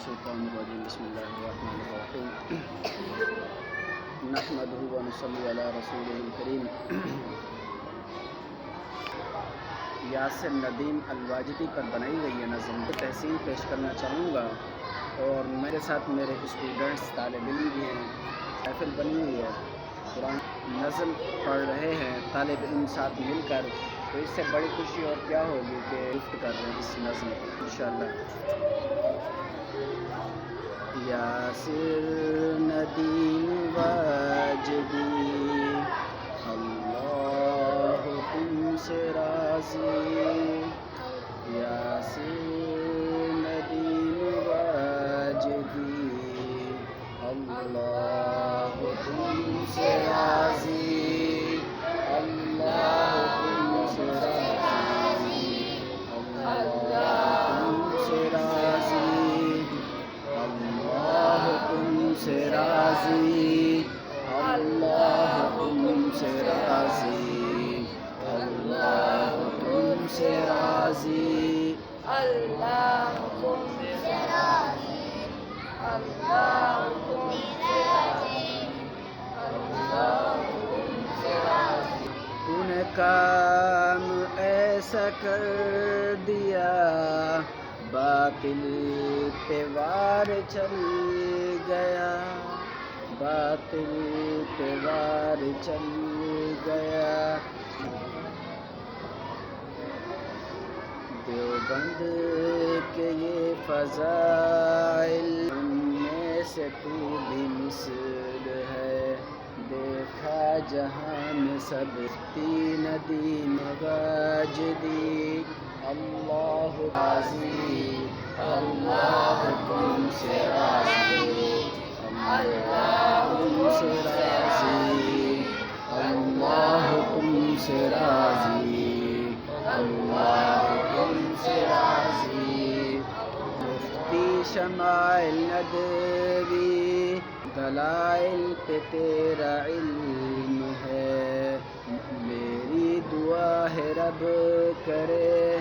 الشیطان الرجیم بسم اللہ الرحمن الرحیم نحمدہ و نصلی علی رسولہ الکریم یاسر ندیم الواجدی پر بنائی گئی ہے نظم کو تحسین پیش کرنا چاہوں گا، اور میرے ساتھ میرے اسٹوڈنٹس طالب علم بھی ہیں۔ محفل بنی ہوئی ہے، قرآن نظم پڑھ رہے ہیں طالب علم ساتھ مل کر، تو اس سے بڑی خوشی اور کیا ہوگی کہ گفت کر رہے ہیں اس نظم کو انشاءاللہ۔ یاسر ندیم واجدی اللہ تم سے راضی، یاسر ندیم واجدی اللہ تم سے راضی، اللہ تم سے راضی، اللہ تم سے راضی، اللہ تم سے راضی، اللہ تم سے راضی، اللہ تم سے راضی، اللہ تم سے راضی، اللہ تم سے راضی، اللہ تم سے راضی۔ تو نے کام ایسا کر دیا باطل پہ وار چل گیا، باطل پہ وار چل گیا۔ دیوبند کے یہ فضائل ان میں سے تو بھی مثل ہے، دیکھا جہاں میں سب ندیم واجدی اللہ راضی، اللہ تم سے راضی، اللہ تم سے راضی، اللہ تم سے راضی، اللہ تم سے راضی۔ مفتی شمائل ندوی دلائل پہ تیرا علم ہے، میری دعا ہے رب کرے